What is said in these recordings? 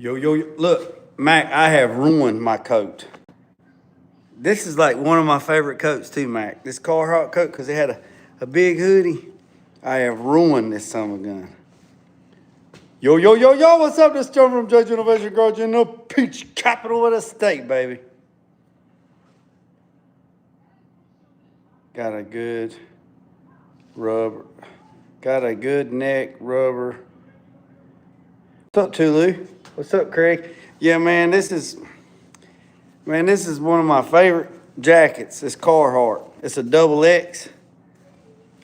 Yo, look, Mac, I have ruined my coat. This is like one of my favorite coats too, Mac. This Carhartt coat, because it had a big hoodie. I have ruined this summer gun. Yo, what's up? This is John from Judge Innovation Garage in the peach capital of the state, baby. Got a good rubber. Got a good neck rubber. What's up, Tulu? What's up, Craig? Yeah, man, this is one of my favorite jackets. This Carhartt. It's a double X.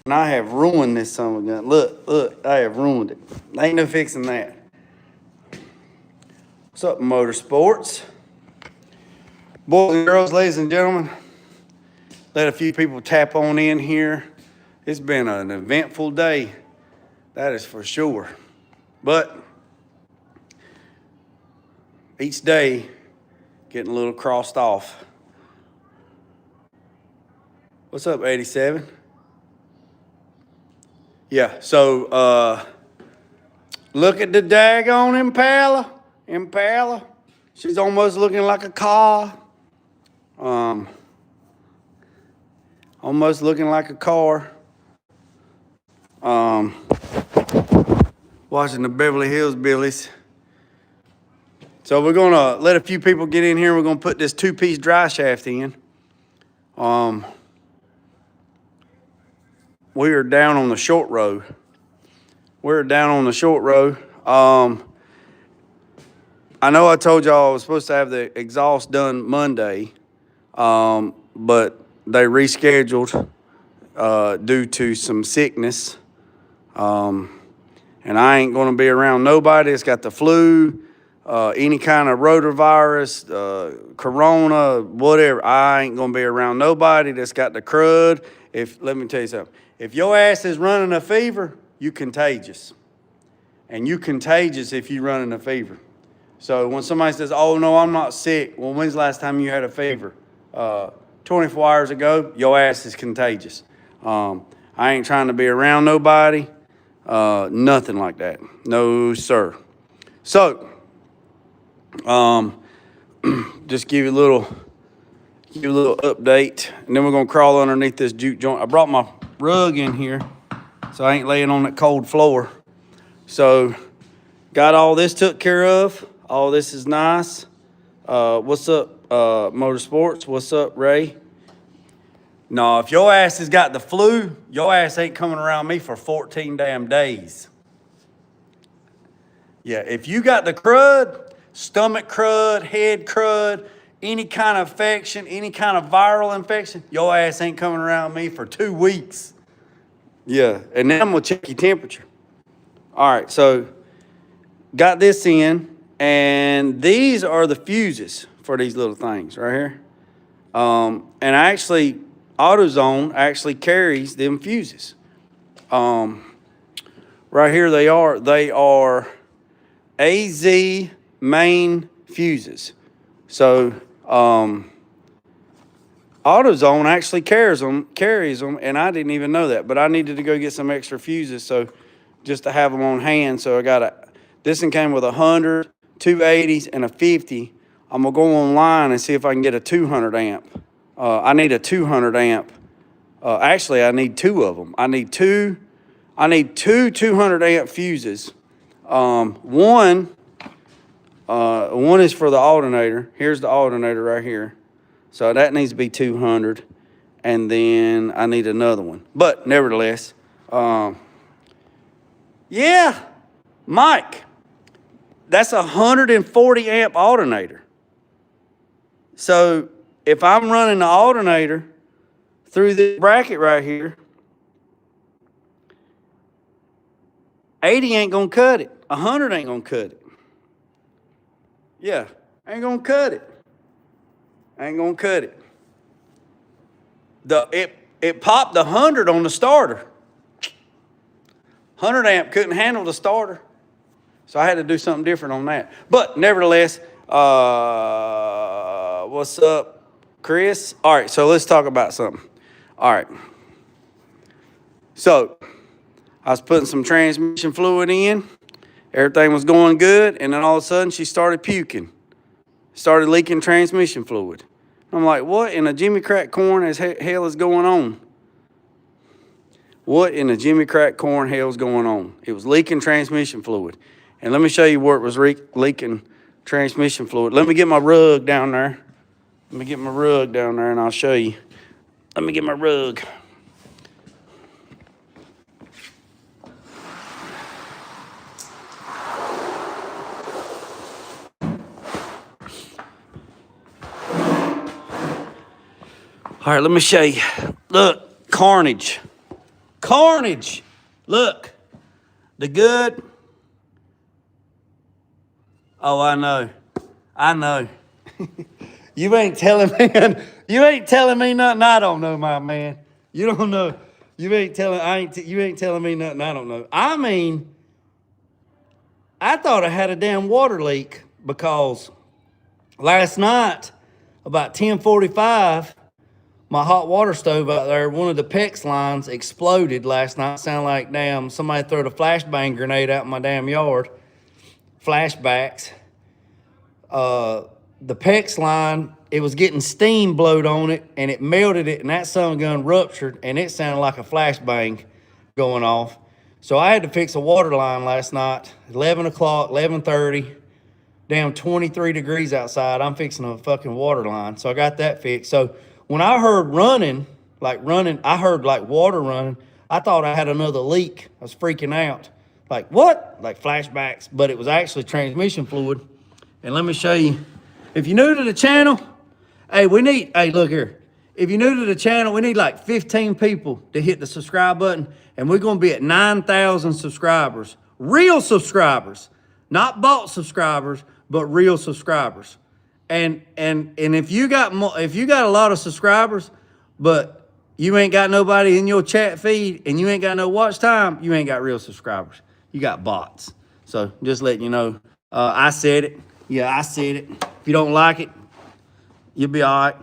And I have ruined this summer gun. Look, I have ruined it. Ain't no fixing that. What's up, motorsports? Boys and girls, ladies and gentlemen, let a few people tap on in here. It's been an eventful day, that is for sure. But each day, getting a little crossed off. What's up, 87? Yeah, so look at the daggone Impala. She's almost looking like a car. Almost looking like a car. Watching the Beverly Hills Billies. So we're gonna let a few people get in here. We're gonna put this two-piece Driveshaft in. We are down on the short row. I know I told y'all I was supposed to have the exhaust done Monday, but they rescheduled due to some sickness. And I ain't gonna be around nobody that's got the flu, any kind of rotavirus, corona, whatever. I ain't gonna be around nobody that's got the crud. Let me tell you something. If your ass is running a fever, you contagious. And you contagious if you running a fever. So when somebody says, oh no, I'm not sick. Well, when's the last time you had a fever? 24 hours ago, your ass is contagious. I ain't trying to be around nobody. Nothing like that. No, sir. So, just give you a little update, and then we're gonna crawl underneath this juke joint. I brought my rug in here, so I ain't laying on that cold floor. So, got all this took care of. All this is nice. What's up, Motorsports? What's up, Ray? No, if your ass has got the flu, your ass ain't coming around me for 14 damn days. Yeah, if you got the crud, stomach crud, head crud, any kind of infection, any kind of viral infection, your ass ain't coming around me for 2 weeks. Yeah, and then I'm gonna check your temperature. All right, so got this in, and these are the fuses for these little things right here. And actually, AutoZone actually carries them fuses. Right here they are. They are AZ main fuses. So AutoZone actually carries them, and I didn't even know that. But I needed to go get some extra fuses, so just to have them on hand. So I got this one came with 100, 280s, and a 50. I'm gonna go online and see if I can get a 200 amp. I need a 200 amp. Actually, I need two of them. I need two 200 amp fuses. One is for the alternator. Here's the alternator right here. So that needs to be 200. And then I need another one. But nevertheless, yeah, Mike, that's a 140 amp alternator. So if I'm running the alternator through this bracket right here, 80 ain't gonna cut it. 100 ain't gonna cut it. Yeah, ain't gonna cut it. Ain't gonna cut it. It popped the 100 on the starter. 100 amp couldn't handle the starter. So I had to do something different on that. But nevertheless, what's up, Chris? All right, so let's talk about something. All right. So I was putting some transmission fluid in, Everything was going good, and then all of a sudden she started puking. Started leaking transmission fluid. I'm like, what in a Jimmy Crack corn as hell is going on? What in the Jimmy Crack corn hell is going on? It was leaking transmission fluid. And let me show you where it was leaking transmission fluid. Let me get my rug down there. Let me get my rug down there and I'll show you. Let me get my rug. All right, let me show you. Look, carnage. Carnage. Look. The good. Oh, I know. I know. You ain't telling me. You ain't telling me nothing I don't know, my man. You don't know. You ain't telling. You ain't telling me nothing I don't know. I mean, I thought I had a damn water leak because last night about 10:45. My hot water stove out there, one of the PEX lines exploded last night. Sounded like damn somebody threw a flashbang grenade out in my damn yard. Flashbacks. The PEX line, it was getting steam blowed on it, and it melted it, and that son gun ruptured, and it sounded like a flashbang going off. So I had to fix a water line last night, 11 o'clock, 11:30, damn 23 degrees outside. I'm fixing a fucking water line. So I got that fixed. So when I heard running, I heard like water running, I thought I had another leak. I was freaking out. Like, what? Like flashbacks, but it was actually transmission fluid. And let me show you. If you're new to the channel, hey, look here. If you're new to the channel, we need like 15 people to hit the subscribe button, and we're going to be at 9,000 subscribers. Real subscribers, not bought subscribers, but real subscribers. And if you got a lot of subscribers, but you ain't got nobody in your chat feed and you ain't got no watch time, you ain't got real subscribers. You got bots. So just letting you know, I said it. Yeah, I said it. If you don't like it, you'll be all right.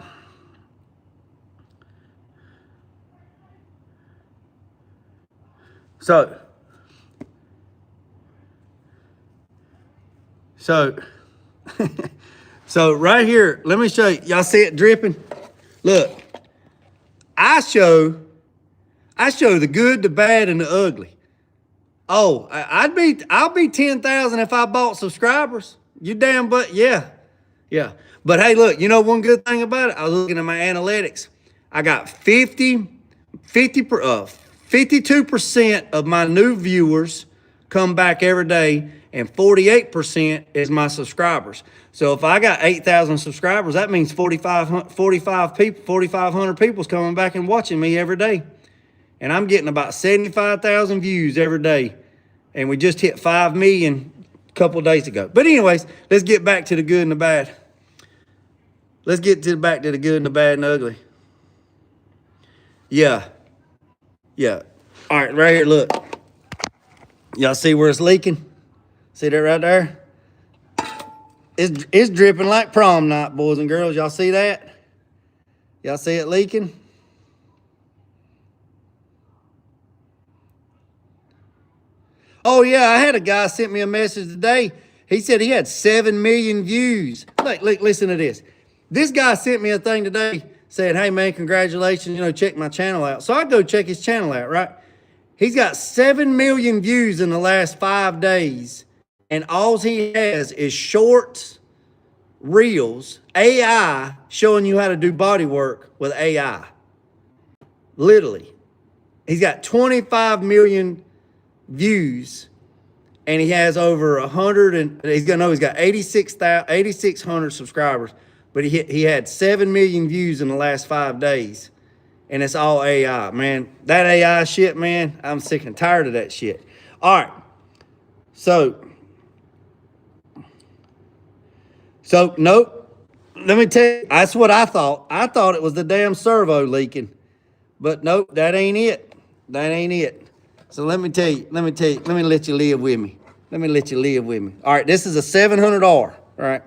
So right here, let me show you. Y'all see it dripping? Look, I show the good, the bad, and the ugly. Oh, I'll be 10,000 if I bought subscribers. You damn but yeah. But hey, look, you know one good thing about it? I was looking at my analytics. I got 52% of my new viewers come back every day, and 48% is my subscribers. So if I got 8,000 subscribers, that means 4,500 people's coming back and watching me every day. And I'm getting about 75,000 views every day. And we just hit 5 million a couple of days ago. But anyways, let's get back to the good and the bad. Let's get back to the good and the bad and the ugly. Yeah. All right, right here, look. Y'all see where it's leaking? See that right there? It's dripping like prom night, boys and girls. Y'all see that? Y'all see it leaking? Oh, yeah, I had a guy sent me a message today. He said he had 7 million views. Look, listen to this. This guy sent me a thing today saying, hey, man, congratulations, check my channel out. So I go check his channel out, right? He's got 7 million views in the last 5 days, and all he has is shorts, reels, AI showing you how to do body work with AI. Literally. He's got 25 million views, and he has over 100, and he's got 8,600 subscribers, but he had 7 million views in the last 5 days. And it's all AI, man. That AI shit, man, I'm sick and tired of that shit. All right. So nope. Let me tell you, that's what I thought. I thought it was the damn servo leaking. But nope, that ain't it. So let me tell you, let me let you live with me. All right, this is a 700R, all right?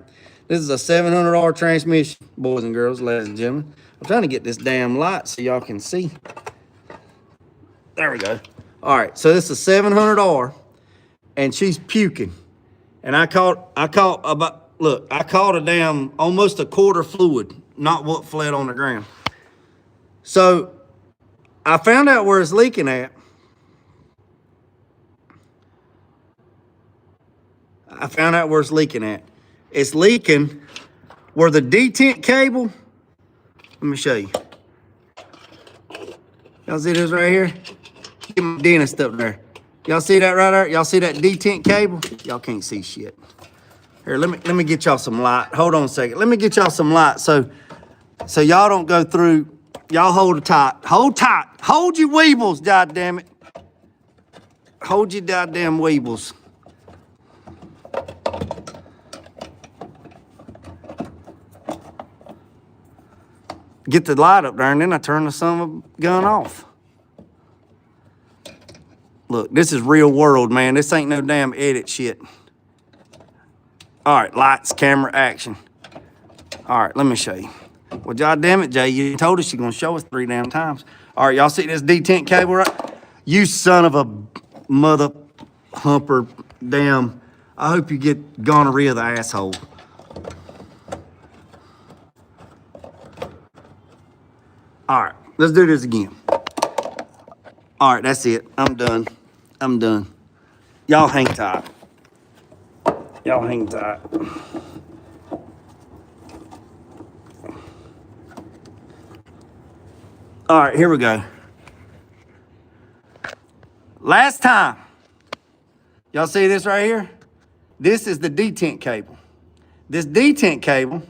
This is a 700R transmission, boys and girls, ladies and gentlemen. I'm trying to get this damn light so y'all can see. There we go. All right, so this is a 700R. and she's puking. And I caught a damn almost a quarter fluid, not what fled on the ground. So I found out where it's leaking at. It's leaking where the detent cable, let me show you. Y'all see this right here? Get my dentist up there. Y'all see that right there? Y'all see that detent cable? Y'all can't see shit. Here, let me get y'all some light. Hold on a second. Let me get y'all some light so y'all don't go through. Y'all hold it tight. Hold tight. Hold your weebles, goddammit. Hold your goddamn weebles. Get the light up there, and then I turn the son of a gun off. Look, this is real world, man. This ain't no damn edit shit. All right, lights, camera, action. All right, let me show you. Well, God damn it, Jay, you told us you're going to show us 3 damn times. All right, y'all see this detent cable right? You son of a mother humper damn. I hope you get gonorrhea the asshole. All right, let's do this again. All right, that's it. I'm done. Y'all hang tight. All right, here we go. Last time. Y'all see this right here? This is the detent cable. This detent cable.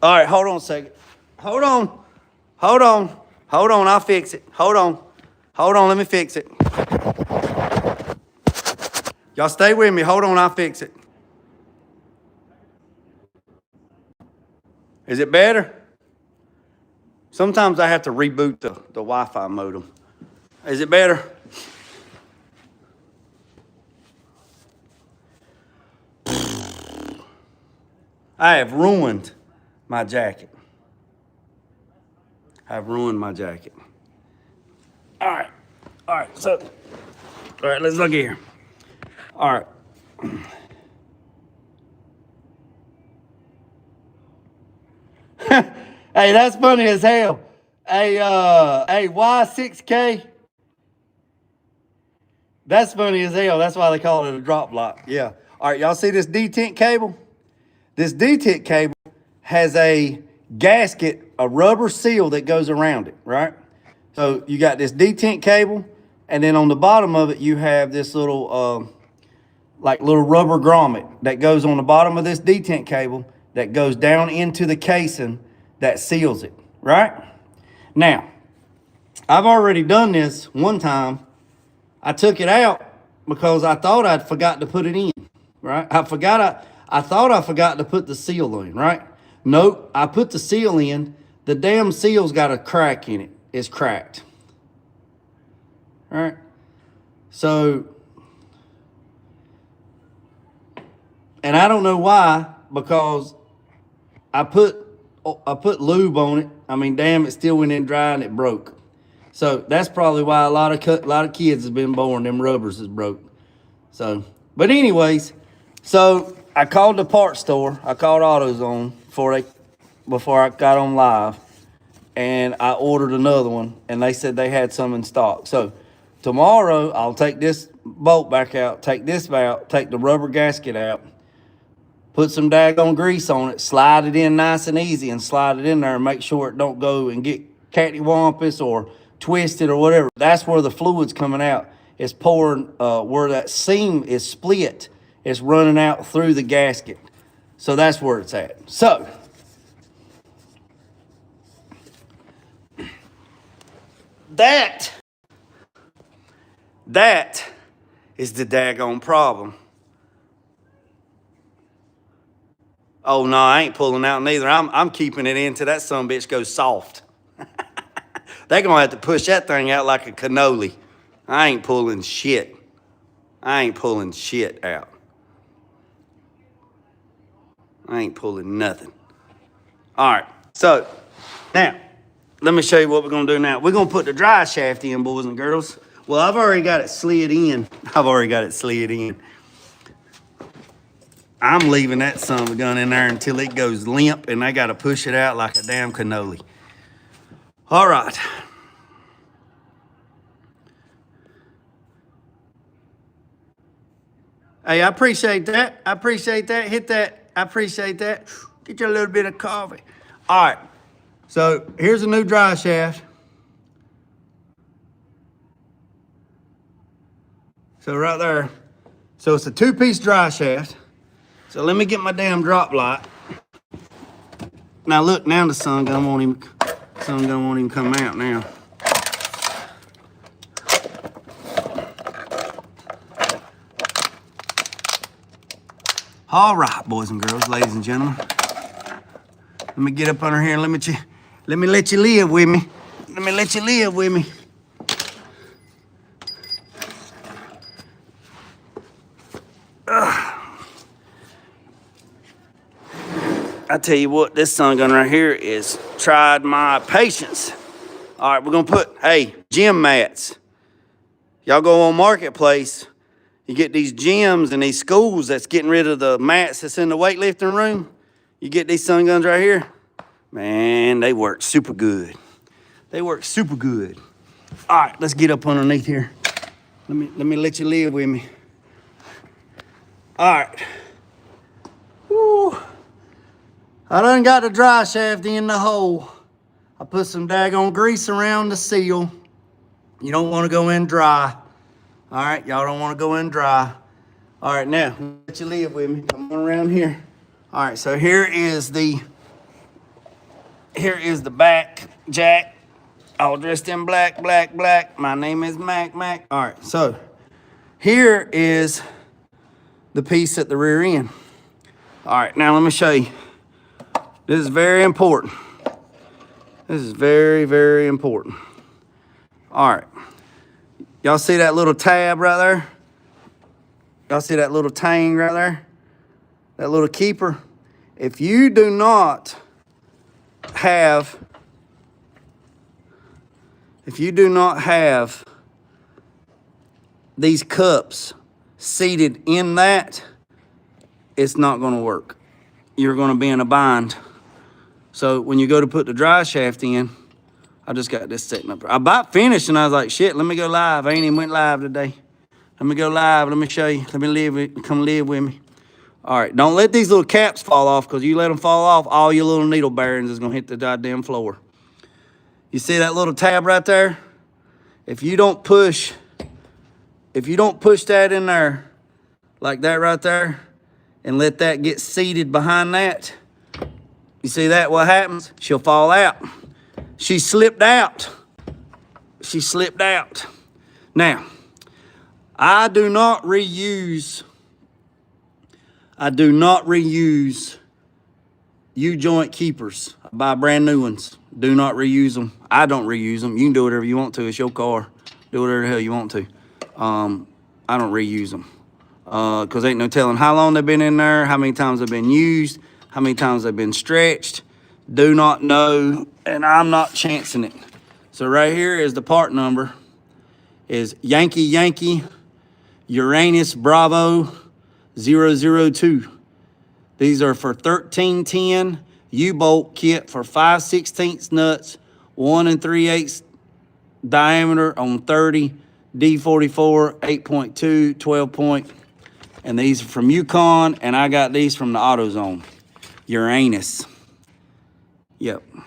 All right, hold on a second. Hold on, I'll fix it. Hold on, let me fix it. Y'all stay with me. Hold on, I'll fix it. Is it better? Sometimes I have to reboot the Wi-Fi modem. Is it better? I have ruined my jacket. All right, so, all right, let's look here. All right. Hey, that's funny as hell. Hey, Y6K. That's funny as hell. That's why they call it a drop block. Yeah. All right, y'all see this detent cable? This detent cable has a gasket, a rubber seal that goes around it, right? So you got this detent cable, and then on the bottom of it, you have this little, little rubber grommet that goes on the bottom of this detent cable that goes down into the casing that seals it, right? Now, I've already done this one time. I took it out because I thought I'd forgot to put it in, right? I thought I forgot to put the seal in, right? Nope, I put the seal in. The damn seal's got a crack in it. It's cracked. All right? So, and I don't know why, because I put lube on it. I mean, damn, it still went in dry and it broke. So that's probably why a lot of kids have been born. Them rubbers is broke. So, but anyways, so I called the parts store. I called AutoZone before I got on live, and I ordered another one, and they said they had some in stock. So tomorrow I'll take this bolt back out, take this out, take the rubber gasket out, put some daggone grease on it, slide it in nice and easy, and slide it in there and make sure it don't go and get cattywampus or twisted or whatever. That's where the fluid's coming out. It's pouring where that seam is split. It's running out through the gasket. So that's where it's at. So that is the daggone problem. Oh no, I ain't pulling out neither. I'm keeping it in till that sumbitch goes soft. They're gonna have to push that thing out like a cannoli. I ain't pulling shit. I ain't pulling shit out. I ain't pulling nothing. All right, so now let me show you what we're gonna do now. We're gonna put the Driveshaft in, boys and girls. Well, I've already got it slid in. I'm leaving that son of a gun in there until it goes limp and I got to push it out like a damn cannoli. All right. Hey, I appreciate that. Hit that. I appreciate that. Get you a little bit of coffee. All right. So here's a new drive shaft. So right there. So it's a 2-piece drive shaft. So let me get my damn drop light. Now look, now the sun gun won't even come out now. All right, boys and girls, ladies and gentlemen. Let me get up under here and let me let you live with me. I tell you what, this sun gun right here is tried my patience. All right, we're gonna put, hey, gym mats. Y'all go on Marketplace, you get these gyms and these schools that's getting rid of the mats that's in the weightlifting room. You get these sun guns right here. Man, they work super good. All right, let's get up underneath here. Let me let you live with me. All right. Woo. I done got the dry shaft in the hole. I put some daggone grease around the seal. You don't want to go in dry. All right, y'all don't want to go in dry. All right, now, let you live with me. Come on around here. All right, so here is the back jack. All dressed in black. My name is Mac. All right, so here is the piece at the rear end. All right, now let me show you. This is very important. This is very, very important. All right. Y'all see that little tab right there? Y'all see that little tang right there? That little keeper? If you do not have these cups seated in that, it's not gonna work. You're gonna be in a bind. So when you go to put the drive shaft in, I just got this setting up. I about finished and I was like, shit, let me go live. I ain't even went live today. Let me go live, let me show you. Come live with me. All right, don't let these little caps fall off, because you let them fall off, all your little needle bearings is gonna hit the goddamn floor. You see that little tab right there? If you don't push that in there, like that right there, and let that get seated behind that, you see that, what happens? She'll fall out. She slipped out. Now, I do not reuse U-joint keepers. I buy brand new ones. Do not reuse them. I don't reuse them. You can do whatever you want to. It's your car. Do whatever the hell you want to. I don't reuse them. Because ain't no telling how long they've been in there, how many times they've been used, how many times they've been stretched. Do not know, and I'm not chancing it. So right here is the part number. Is Yankee Uranus Bravo 002. These are for 1310 U-bolt kit for 5/16 nuts, 1 3/8 diameter on 30 D44 8.2 12 point. And these are from Yukon, and I got these from the AutoZone. Uranus. Yep. A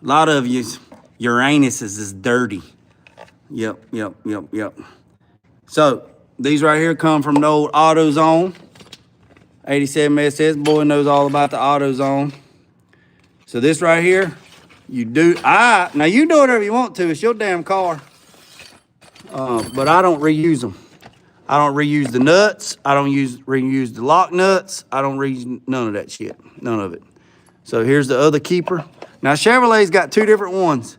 lot of you, Uranuses is dirty. Yep. So these right here come from the old AutoZone. 87 SS, boy knows all about the AutoZone. So this right here, now you do whatever you want to, it's your damn car. But I don't reuse them. I don't reuse the nuts. I don't reuse the lock nuts. I don't reuse none of that shit. None of it. So here's the other keeper. Now Chevrolet's got two different ones.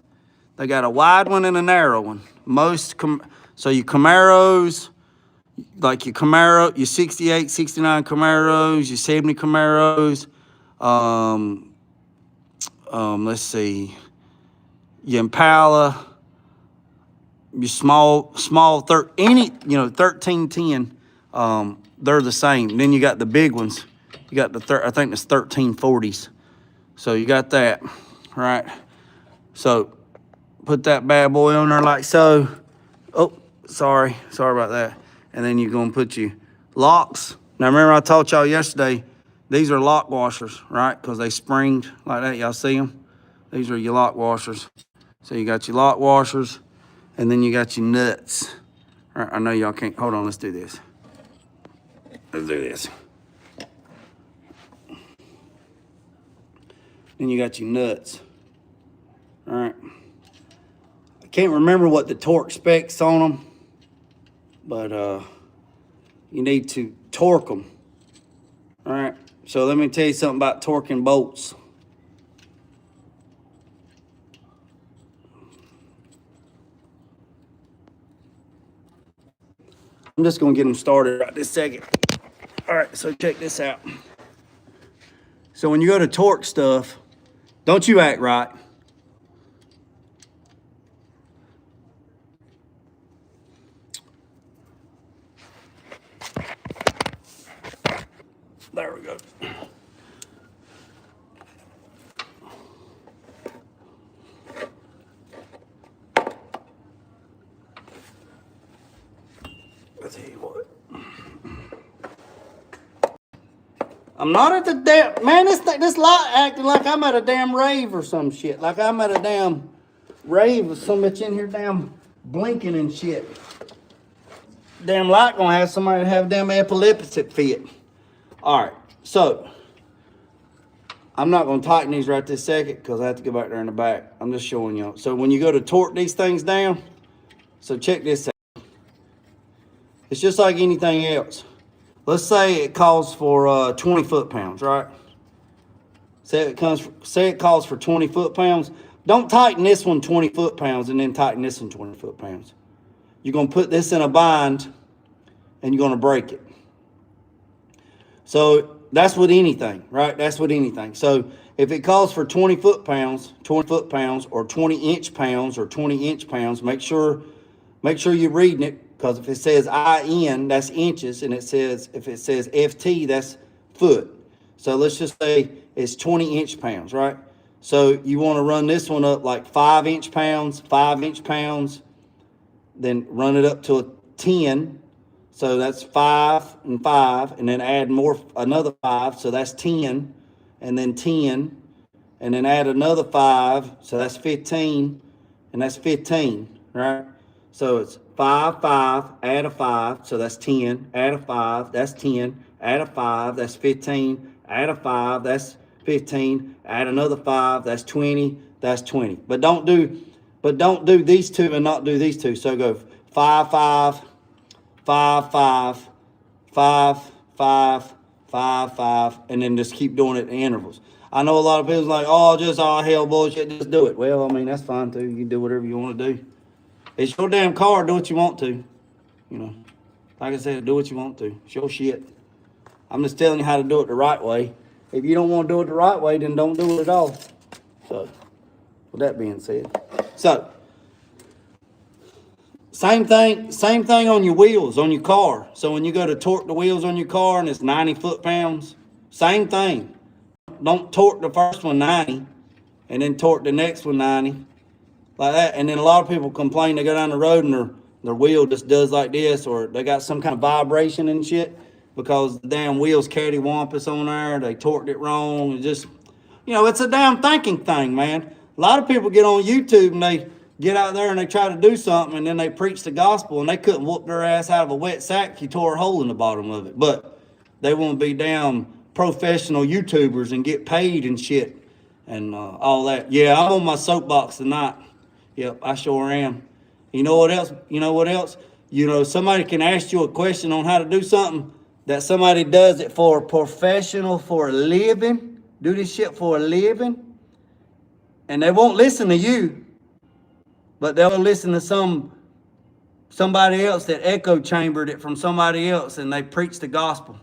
They got a wide one and a narrow one. So your Camaros, like your 68, 69 Camaros, your 70 Camaros, let's see, your Impala, your small, 1310, they're the same. Then you got the big ones. You got I think it's 1340s. So you got that, right? So put that bad boy on there like so. Oh, sorry about that. And then you're gonna put your locks. Now remember I taught y'all yesterday, these are lock washers, right? Because they springed like that, y'all see them? These are your lock washers. So you got your lock washers, and then you got your nuts. All right, I know y'all can't, hold on, let's do this. Let's do this. Then you got your nuts. All right. I can't remember what the torque specs on them, but you need to torque them. All right. So let me tell you something about torquing bolts. I'm just gonna get them started right this second. All right, so check this out. So when you go to torque stuff, don't you act right. There we go. I'll tell you what. I'm not at the damn, man, this light acting like I'm at a damn rave or some shit. Like I'm at a damn rave with so much in here damn blinking and shit. Damn light gonna have somebody have damn epileptic fit. All right, so I'm not gonna tighten these right this second because I have to go back there in the back. I'm just showing y'all. So when you go to torque these things down, so check this out. It's just like anything else. Let's say it calls for 20 foot-pounds, right? Say it calls for 20 foot-pounds. Don't tighten this one 20 foot-pounds and then tighten this one 20 foot-pounds. You're gonna put this in a bind and you're gonna break it. So that's with anything, right? That's with anything. So if it calls for 20 foot-pounds, or 20 inch pounds, or 20 inch pounds, make sure you're reading it. Because if it says IN, that's inches, and if it says FT, that's foot. So let's just say it's 20 inch pounds, right? So you want to run this one up like 5 inch pounds, then run it up to a 10. So that's 5 and 5, and then add another 5, so that's 10, and then 10, and then add another 5, so that's 15, and that's 15, right? So it's 5, 5, add a 5, so that's 10, add a 5, that's 10, add a 5, that's 15, add a 5, that's 15, add another 5, that's 20, that's 20. But don't do these two and not do these two. So go 5, 5, 5, 5, 5, 5, 5, 5, and then just keep doing it in intervals. I know a lot of people's like, oh, hell bullshit, just do it. Well, I mean, that's fine too. You can do whatever you want to do. It's your damn car, do what you want to. You know, like I said, do what you want to. It's your shit. I'm just telling you how to do it the right way. If you don't want to do it the right way, then don't do it at all. So, with that being said. So, same thing on your wheels, on your car. So when you go to torque the wheels on your car and it's 90 foot-pounds, same thing. Don't torque the first one 90 and then torque the next one 90. Like that, and then a lot of people complain. They go down the road and their wheel just does like this, or they got some kind of vibration and shit because the damn wheel's cattywampus on there. They torqued it wrong. And just, it's a damn thinking thing, man. A lot of people get on YouTube and they get out there and they try to do something and then they preach the gospel and they couldn't whoop their ass out of a wet sack if you tore a hole in the bottom of it. But they want to be damn professional YouTubers and get paid and shit and all that. Yeah, I'm on my soapbox tonight. Yep, I sure am. You know what else? Somebody can ask you a question on how to do something that somebody does it for a professional, for a living, do this shit for a living, and they won't listen to you, but they'll listen to somebody else that echo chambered it from somebody else, and they preach the gospel.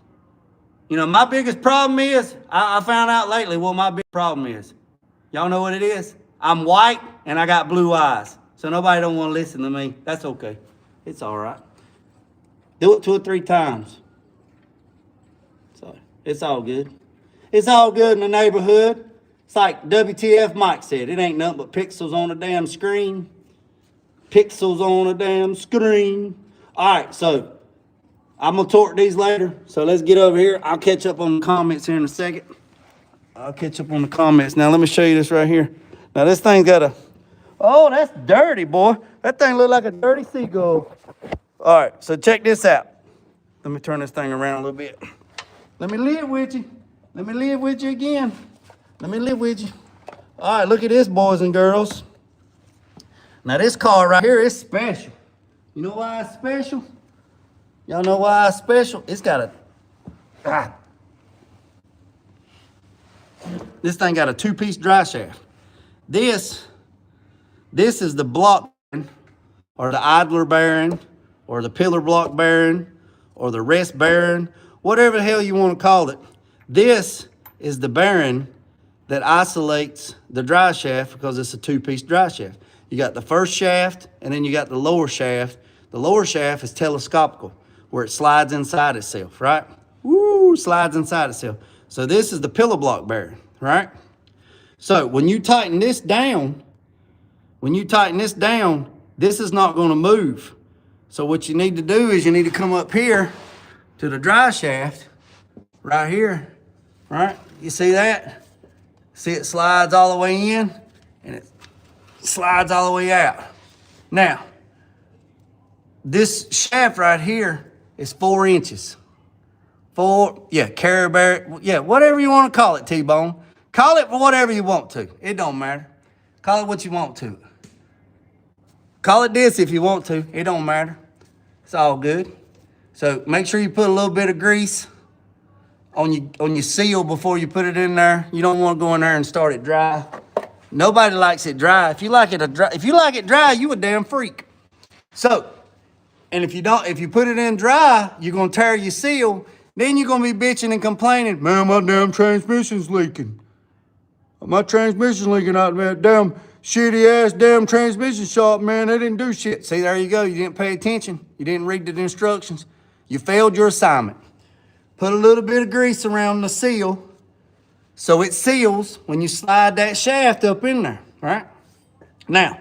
My biggest problem is, I found out lately what my big problem is. Y'all know what it is? I'm white and I got blue eyes. So nobody don't want to listen to me. That's okay. It's all right. Do it 2 or 3 times. So it's all good. It's all good in the neighborhood. It's like WTF Mike said. It ain't nothing but pixels on a damn screen. Pixels on a damn screen. All right, so I'm going to torque these later. So let's get over here. I'll catch up on the comments here in a second. I'll catch up on the comments. Now, let me show you this right here. Now, this thing's got a... Oh, that's dirty, boy. That thing look like a dirty seagull. All right, so check this out. Let me turn this thing around a little bit. Let me live with you. Let me live with you again. Let me live with you. All right, look at this, boys and girls. Now, this car right here is special. You know why it's special? Y'all know why it's special? It's got a... This thing got a 2-piece dry shaft. This is the block bearing, or the idler bearing, or the pillar block bearing, or the rest bearing, whatever the hell you want to call it. This is the bearing that isolates the dry shaft because it's a 2-piece dry shaft. You got the first shaft, and then you got the lower shaft. The lower shaft is telescopical, where it slides inside itself, right? Woo, slides inside itself. So this is the pillar block bearing, right? So when you tighten this down, this is not going to move. So what you need to do is you need to come up here to the dry shaft, right here, right? You see that? See it slides all the way in, and it slides all the way out. Now, this shaft right here is 4 inches. Carrier bearing, whatever you want to call it, T-Bone. Call it whatever you want to. It don't matter. Call it what you want to. Call it this if you want to. It don't matter. It's all good. So make sure you put a little bit of grease on your seal before you put it in there. You don't want to go in there and start it dry. Nobody likes it dry. If you like it dry, you a damn freak. So, and if you put it in dry, you're gonna tear your seal. Then you're gonna be bitching and complaining, man, my damn transmission's leaking. My transmission's leaking out of that damn shitty ass damn transmission shop, man. They didn't do shit. See, there you go. You didn't pay attention. You didn't read the instructions. You failed your assignment. Put a little bit of grease around the seal so it seals when you slide that shaft up in there, right? Now,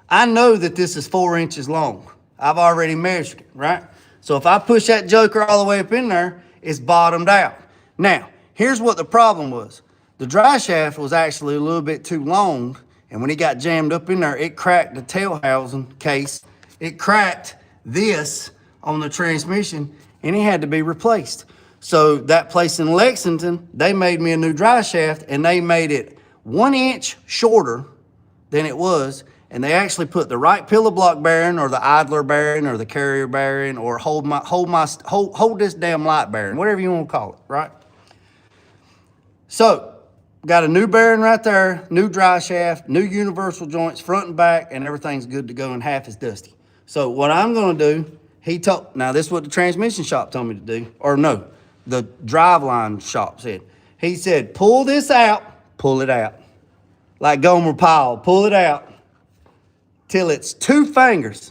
I know that this is 4 inches long. I've already measured it, right? So if I push that joker all the way up in there, it's bottomed out. Now, here's what the problem was. The dry shaft was actually a little bit too long, and when it got jammed up in there, it cracked the tail housing case. It cracked this on the transmission, and it had to be replaced. So that place in Lexington, they made me a new dry shaft, and they made it 1 inch shorter than it was, and they actually put the right pillar block bearing, or the idler bearing, or the carrier bearing, or hold this damn light bearing, whatever you want to call it, right? So, got a new bearing right there, new dry shaft, new universal joints, front and back, and everything's good to go, and half is dusty. So what I'm gonna do, now this is what the transmission shop told me to do, or no, the driveline shop said. He said, pull this out, pull it out. Like Gomer Pyle, pull it out till it's 2 fingers,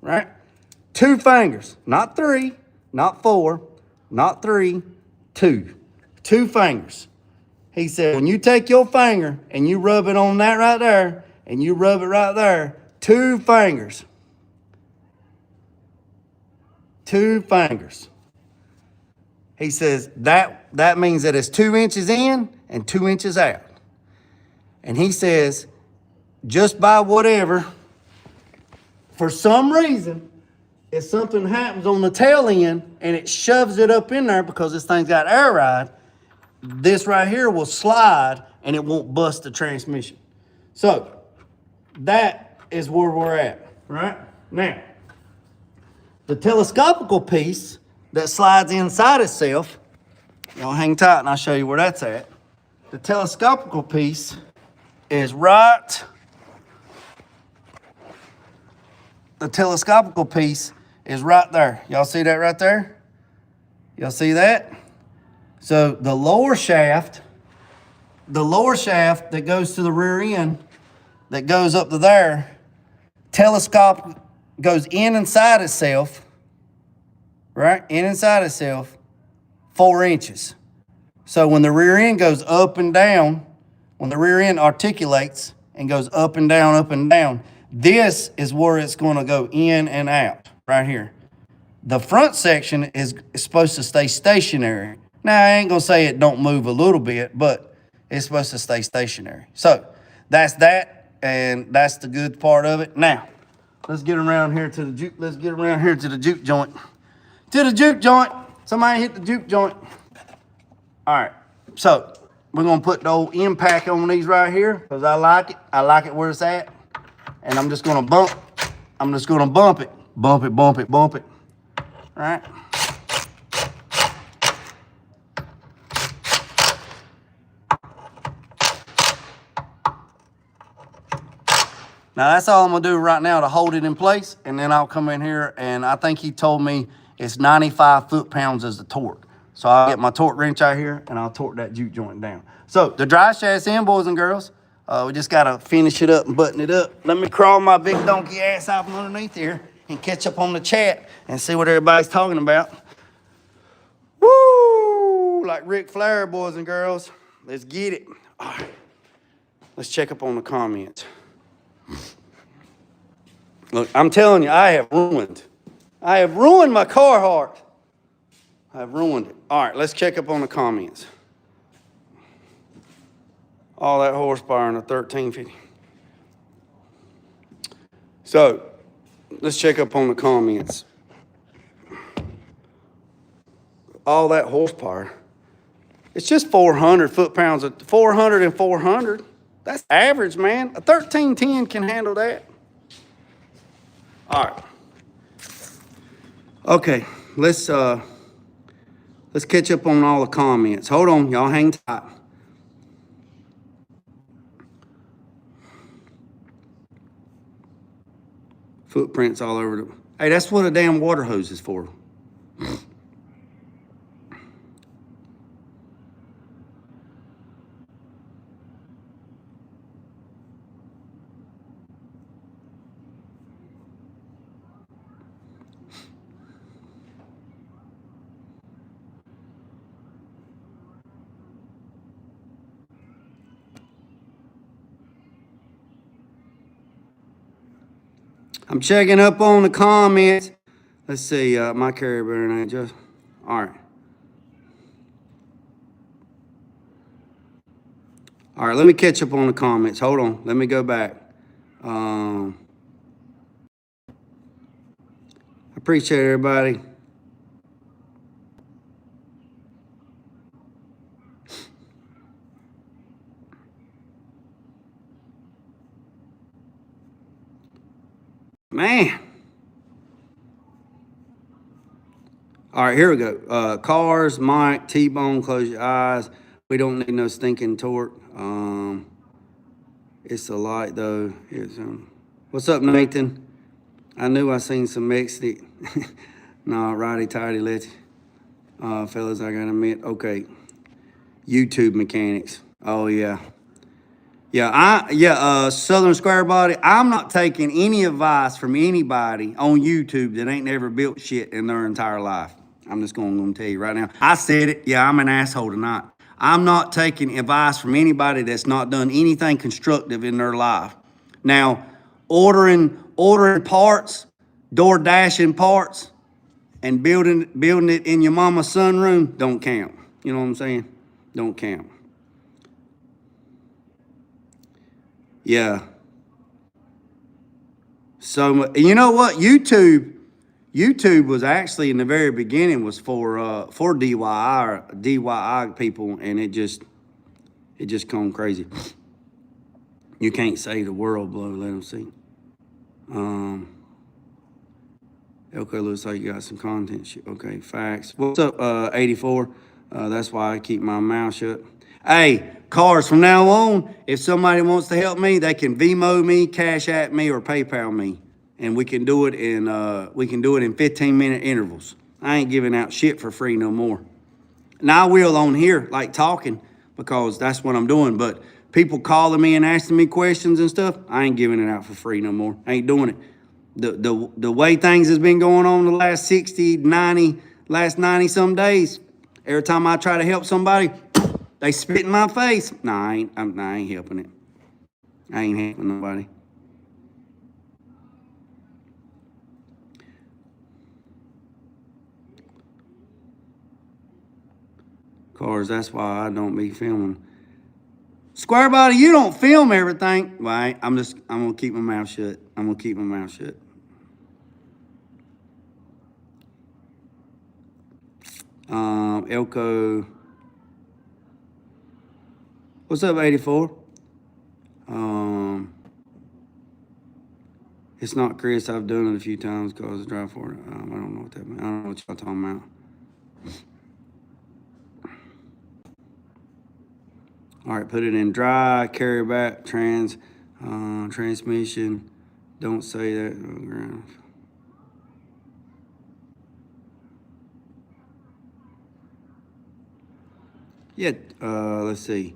right? 2 fingers, not 3, not 4, not 3, 2. 2 fingers. He said, when you take your finger and you rub it on that right there, and you rub it right there, 2 fingers. 2 fingers. He says that means that it's 2 inches in and 2 inches out. And he says, just by whatever, for some reason, if something happens on the tail end and it shoves it up in there because this thing's got air ride, this right here will slide and it won't bust the transmission. So that is where we're at, right? Now, the telescopical piece that slides inside itself, y'all hang tight and I'll show you where that's at. The telescopical piece is right there. Y'all see that right there? Y'all see that? So the lower shaft that goes to the rear end, that goes up to there, telescope goes in inside itself, right? In inside itself, 4 inches. So when the rear end goes up and down, when the rear end articulates and goes up and down, this is where it's going to go in and out, right here. The front section is supposed to stay stationary. Now, I ain't going to say it don't move a little bit, but it's supposed to stay stationary. So that's that, and that's the good part of it. Now, let's get around here to the juke. Let's get around here to the juke joint. To the juke joint. Somebody hit the juke joint. All right. So we're going to put the old impact on these right here because I like it. I like it where it's at. And I'm just going to bump. I'm just going to bump it. Bump it, bump it, bump it. All right. Now that's all I'm gonna do right now to hold it in place, and then I'll come in here, and I think he told me it's 95 foot-pounds as the torque. So I'll get my torque wrench out here, and I'll torque that juke joint down. So the drive shaft's in, boys and girls. We just gotta finish it up and button it up. Let me crawl my big donkey ass out from underneath here and catch up on the chat and see what everybody's talking about. Woo! Like Ric Flair, boys and girls. Let's get it. All right. Let's check up on the comments. Look, I'm telling you, I have ruined my Carhartt. I've ruined it. All right, let's check up on the comments. All that horsepower in a 1350. So, let's check up on the comments. All that horsepower. It's just 400 foot-pounds, 400 and 400. That's average, man. A 1310 can handle that. All right. Okay, let's catch up on all the comments. Hold on, y'all hang tight. Footprints all over the... Hey, that's what a damn water hose is for. I'm checking up on the comments. Let's see, my carrier better than just. All right. All right, let me catch up on the comments. Hold on, let me go back. I appreciate everybody. Man. All right, here we go. Cars, Mike, T-Bone, close your eyes. We don't need no stinking torque. It's a light, though. Here's what's up, Nathan? I knew I seen some Mexican. Nah, righty-tighty, let's. Fellas, I gotta admit. Okay. YouTube mechanics. Oh, yeah. Southern Square Body. I'm not taking any advice from anybody on YouTube that ain't never built shit in their entire life. I'm just going to tell you right now. I said it. Yeah, I'm an asshole tonight. I'm not taking advice from anybody that's not done anything constructive in their life. Now, ordering parts, door dashing parts, and building it in your mama's sunroom don't count. You know what I'm saying? Don't count. Yeah. So, you know what? YouTube was actually in the very beginning was for DIY people, and it just gone crazy. You can't say the world blow. Let them see. Okay, looks like you got some content. Okay, facts. What's up, 84? That's why I keep my mouth shut. Hey, cars, from now on, if somebody wants to help me, they can Venmo me, Cash App me, or PayPal me, and we can do it in 15-minute intervals. I ain't giving out shit for free no more. Now I will on here, like talking, because that's what I'm doing. But people calling me and asking me questions and stuff, I ain't giving it out for free no more. I ain't doing it. The way things has been going on the last 60, 90, last 90 some days, every time I try to help somebody, they spit in my face. Nah, I ain't helping it. I ain't helping nobody. Cars, that's why I don't be filming. Square Body, you don't film everything. Well, I'm gonna keep my mouth shut. I'm gonna keep my mouth shut. Elko. What's up, 84? It's not Chris. I've done it a few times because I drive for it. I don't know what that means. I don't know what y'all talking about. All right, put it in dry, carry back, transmission. Don't say that. Yeah, let's see.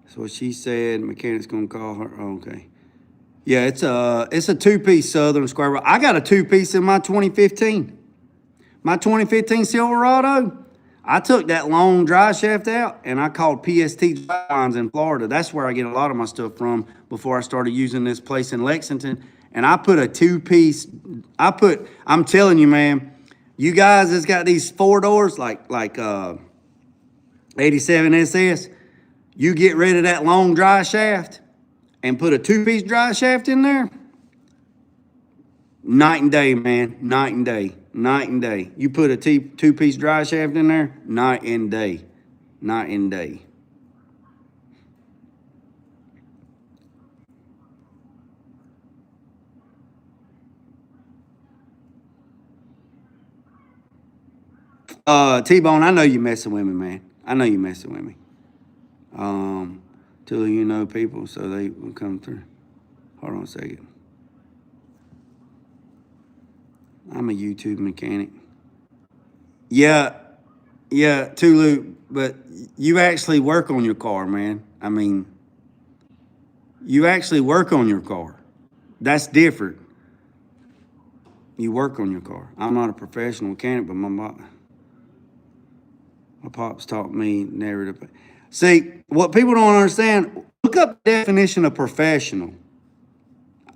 That's what she said. Mechanic's gonna call her. Oh, okay. Yeah, it's a two-piece Southern Square Body. I got a two-piece in my 2015. My 2015 Silverado. I took that long drive shaft out and I called PST Drivelines in Florida. That's where I get a lot of my stuff from before I started using this place in Lexington. And I put a two-piece, I'm telling you, man, you guys that's got these 4 doors like 87 SS, you get rid of that long dry shaft and put a two-piece dry shaft in there, night and day, man, night and day. Night and day. You put a two-piece dry shaft in there, night and day. Night and day. T-Bone, I know you messing with me, man. I know you messing with me. Till you know people, so they will come through. Hold on a second. I'm a YouTube mechanic. Yeah, Tulu, but you actually work on your car, man. I mean, you actually work on your car. That's different. You work on your car. I'm not a professional mechanic, but my pops taught me never to. See, what people don't understand, look up the definition of professional.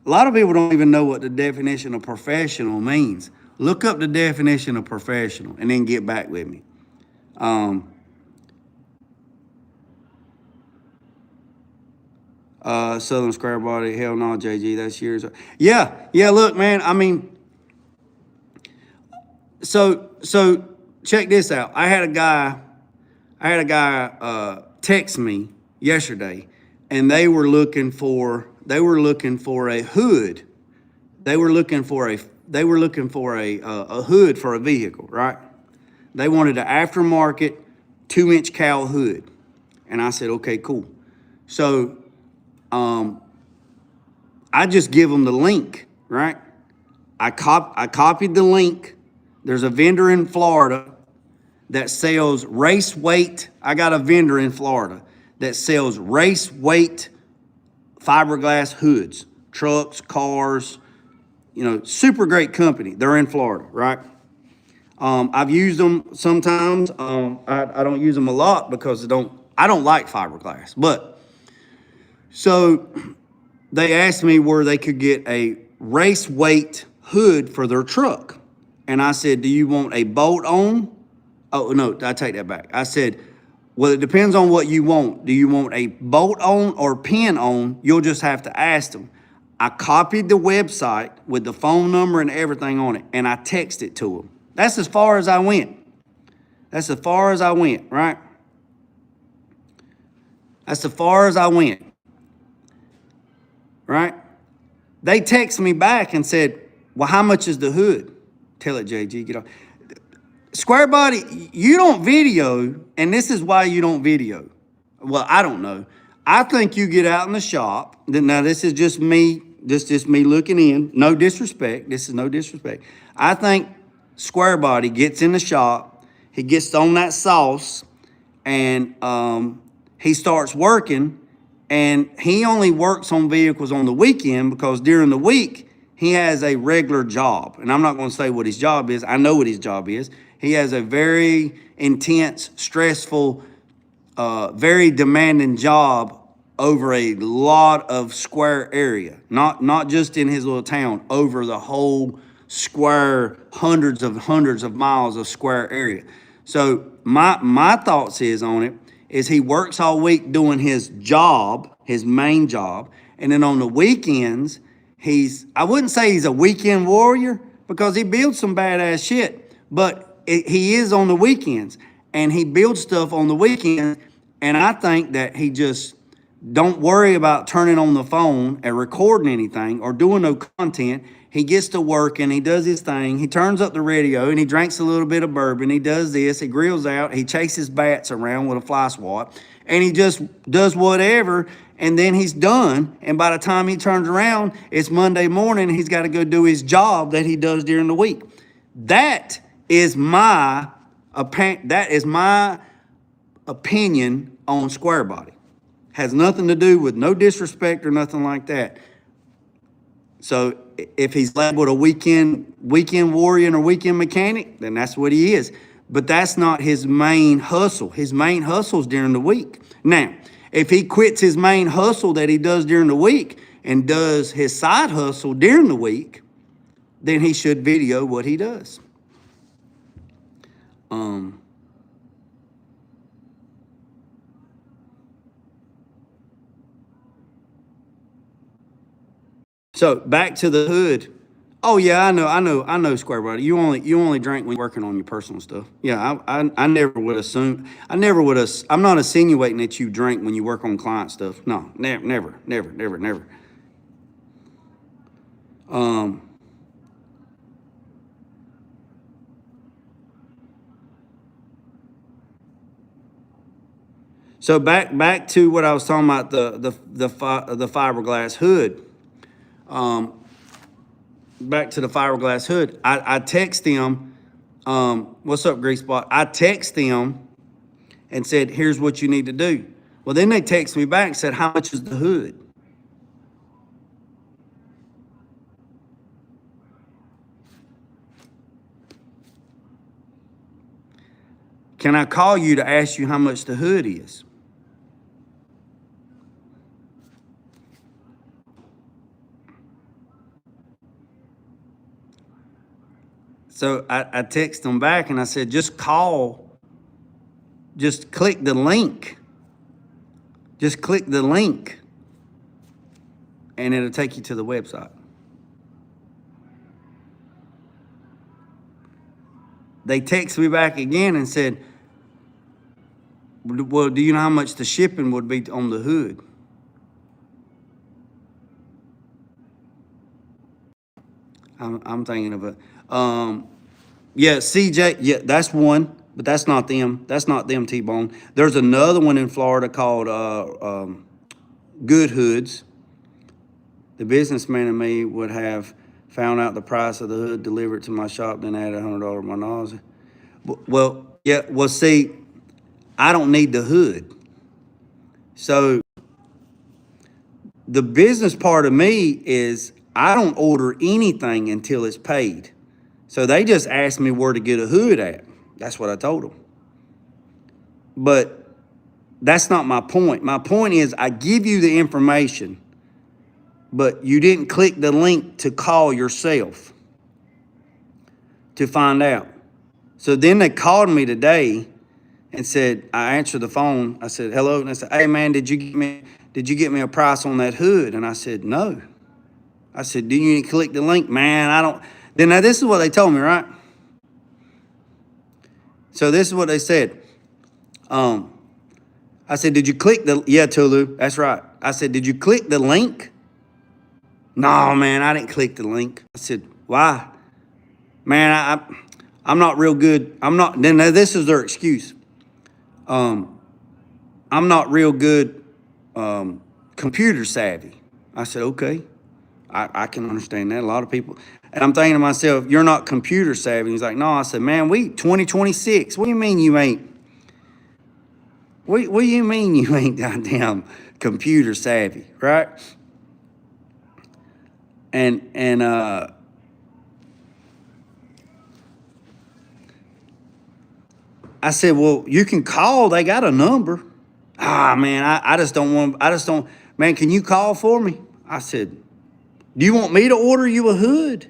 A lot of people don't even know what the definition of professional means. Look up the definition of professional and then get back with me. Southern Square Body, hell no, JG, that's yours. Yeah, look, man, I mean, so check this out. I had a guy text me yesterday, and they were looking for a hood. They were looking for a hood for a vehicle, right? They wanted an aftermarket 2-inch cowl hood, and I said, okay, cool. So I just give them the link, right? I copied the link. There's a vendor in Florida that sells race weight. I got a vendor in Florida that sells race weight fiberglass hoods, trucks, cars, super great company. They're in Florida, right? I've used them sometimes. I don't use them a lot because I don't like fiberglass. But so they asked me where they could get a race weight hood for their truck. And I said, do you want a bolt on? Oh, no, I take that back. I said, well, it depends on what you want. Do you want a bolt on or pin on? You'll just have to ask them. I copied the website with the phone number and everything on it, and I texted it to them. That's as far as I went. Right? That's as far as I went. Right? They text me back and said, well, how much is the hood? Tell it, JG, get off. Square Body, you don't video, and this is why you don't video. Well, I don't know. I think you get out in the shop. Now, this is just me. This is just me looking in. No disrespect. This is no disrespect. I think Square Body gets in the shop. He gets on that sauce, and he starts working, And he only works on vehicles on the weekend because during the week, he has a regular job. And I'm not going to say what his job is. I know what his job is. He has a very intense, stressful, very demanding job over a lot of square area. Not just in his little town, over the whole square, hundreds of miles of square area. So my thoughts is on it is he works all week doing his job, his main job, and then on the weekends, I wouldn't say he's a weekend warrior because he builds some badass shit, but he is on the weekends, and he builds stuff on the weekends, and I think that he just don't worry about turning on the phone and recording anything or doing no content. He gets to work and he does his thing. He turns up the radio and he drinks a little bit of bourbon. He does this. He grills out. He chases bats around with a fly swat. And he just does whatever. And then he's done. And by the time he turns around, it's Monday morning. And he's got to go do his job that he does during the week. That is my opinion on Square Body. Has nothing to do with no disrespect or nothing like that. So if he's labeled a weekend warrior or weekend mechanic, then that's what he is. But that's not his main hustle. His main hustle's during the week. Now, if he quits his main hustle that he does during the week and does his side hustle during the week, then he should video what he does. So back to the hood. Oh yeah, I know, Square Body. You only drink when you're working on your personal stuff. Yeah, I never would assume. I'm not insinuating that you drink when you work on client stuff. No, never. So back to what I was talking about, the fiberglass hood. Back to the fiberglass hood. I text them, what's up, Grease Spot? I text them and said, here's what you need to do. Well, then they text me back and said, how much is the hood? Can I call you to ask you how much the hood is? So I text them back and I said, just call, just click the link. Just click the link and it'll take you to the website. They text me back again and said, well, do you know how much the shipping would be on the hood? I'm thinking of it. Yeah, CJ, yeah, that's one, but that's not them. That's not them, T-Bone. There's another one in Florida called Good Hoods. The businessman in me would have found out the price of the hood, delivered to my shop, then added $100 to my knowledge. Well, yeah, well, see, I don't need the hood. So the business part of me is I don't order anything until it's paid. So they just asked me where to get a hood at. That's what I told them. But that's not my point. My point is I give you the information, but you didn't click the link to call yourself to find out. So then they called me today and said, I answered the phone. I said, hello. And I said, hey man, did you get me a price on that hood? And I said, no. I said, do you need to click the link? Man, I don't. Then now this is what they told me, right? So this is what they said. I said, did you click yeah, Tulu, that's right. I said, did you click the link? No, man, I didn't click the link. I said, why? Man, I'm not real good. Then this is their excuse. I'm not real good computer savvy. I said, okay, I can understand that. A lot of people. And I'm thinking to myself, you're not computer savvy. He's like, no. I said, man, we 2026. What do you mean you ain't What do you mean you ain't goddamn computer savvy, right? And I said, well, you can call. They got a number. Ah, man, I just don't, man, can you call for me? I said, do you want me to order you a hood?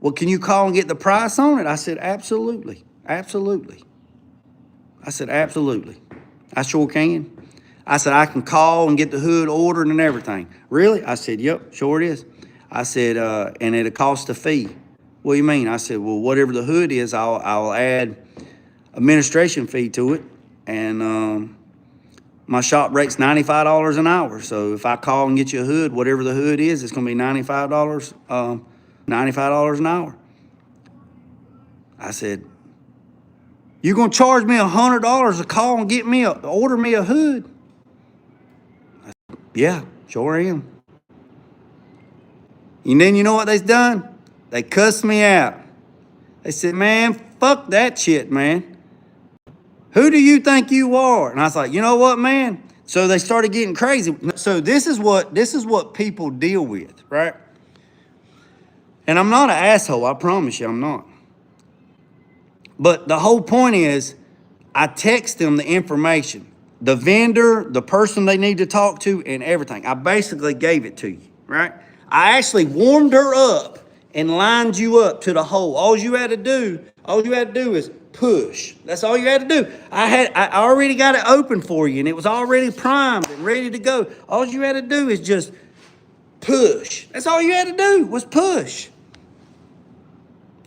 Well, can you call and get the price on it? I said, absolutely. Absolutely. I said, absolutely. I sure can. I said, I can call and get the hood ordered and everything. Really? I said, yep, sure it is. I said, and it'll cost a fee. What do you mean? I said, well, whatever the hood is, I'll add administration fee to it. And my shop rate's $95 an hour. So if I call and get you a hood, whatever the hood is, it's going to be $95, $95 an hour. I said, you going to charge me $100 to call and order me a hood? I said, yeah, sure am. And then you know what they've done? They cussed me out. They said, man, fuck that shit, man. Who do you think you are? And I was like, you know what, man? So they started getting crazy. So this is what people deal with, right? And I'm not an asshole, I promise you I'm not. But the whole point is, I text them the information, the vendor, the person they need to talk to, and everything. I basically gave it to you, right? I actually warmed her up and lined you up to the hole. All you had to do is push. That's all you had to do. I already got it open for you, and it was already primed and ready to go. All you had to do is just push. That's all you had to do was push.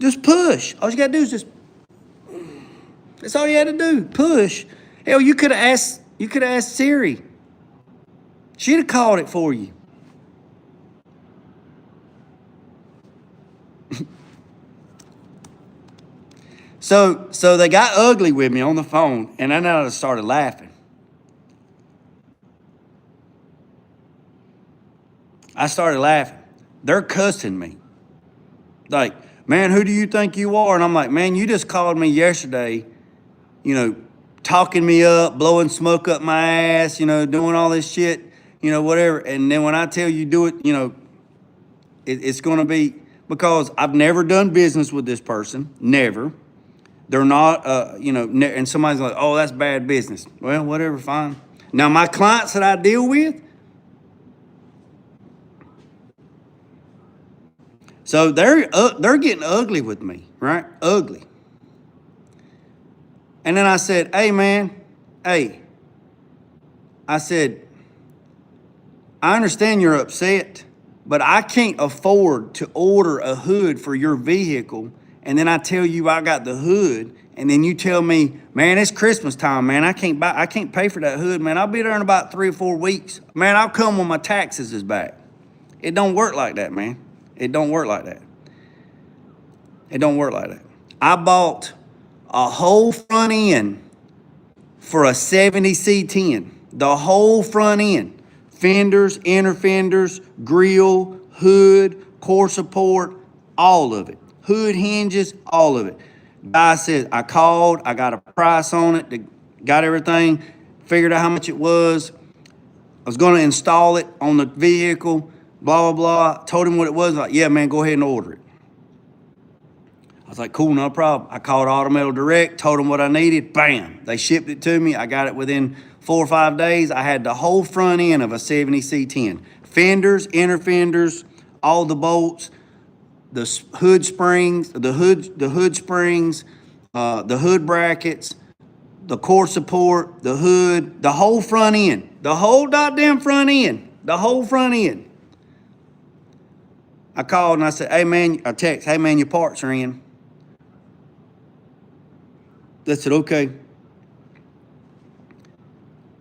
Just push. All you got to do is just. That's all you had to do. Push. Hell, you could have asked Siri. She'd have called it for you. So they got ugly with me on the phone, and then I started laughing. I started laughing. They're cussing me. Like, man, who do you think you are? And I'm like, man, you just called me yesterday, you know, talking me up, blowing smoke up my ass, you know, doing all this shit, you know, whatever. And then when I tell you do it, you know, it's going to be, because I've never done business with this person, never. They're not, you know, and somebody's like, oh, that's bad business. Well, whatever, fine. Now, my clients that I deal with, so they're getting ugly with me, right? Ugly. And then I said, hey, man, hey. I said, I understand you're upset, but I can't afford to order a hood for your vehicle, and then I tell you I got the hood, and then you tell me, man, it's Christmas time, man. I can't pay for that hood, man. I'll be there in about 3 or 4 weeks. Man, I'll come when my taxes is back. It don't work like that, man. It don't work like that. It don't work like that. I bought a whole front end for a 70 C10. The whole front end. Fenders, inner fenders, grill, hood, core support, all of it. Hood hinges, all of it. Guy said, I called, I got a price on it, got everything, figured out how much it was. I was going to install it on the vehicle, blah, blah, blah. Told him what it was. Like, yeah, man, go ahead and order it. I was like, cool, no problem. I called Automail Direct, told them what I needed. Bam, they shipped it to me. I got it within 4 or 5 days. I had the whole front end of a 70 C10. Fenders, inner fenders, all the bolts, the hood springs, the hood springs, the hood brackets, the core support, the hood, the whole front end, the whole goddamn front end, the whole front end. I called and I said, hey man, I text, hey man, your parts are in. They said, okay.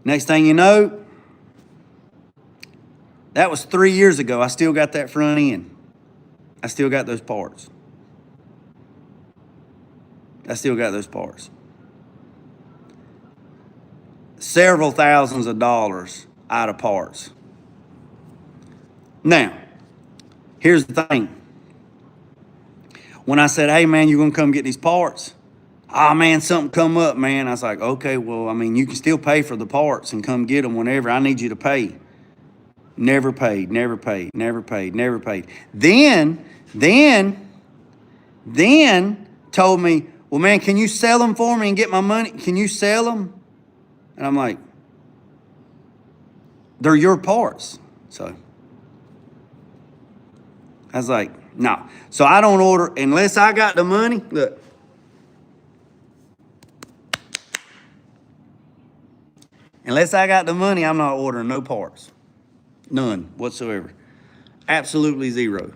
Next thing you know, that was 3 years ago. I still got that front end. I still got those parts. I still got those parts. Several thousands of dollars out of parts. Now, here's the thing. When I said, hey man, you gonna come get these parts? Oh, man, something come up, man. I was like, okay, well, I mean, you can still pay for the parts and come get them whenever. I need you to pay. Never paid, never paid, never paid, never paid. Then told me, well, man, can you sell them for me and get my money? Can you sell them? And I'm like, they're your parts. So I was like, no. So I don't order unless I got the money. Look. Unless I got the money, I'm not ordering no parts. None whatsoever. Absolutely zero.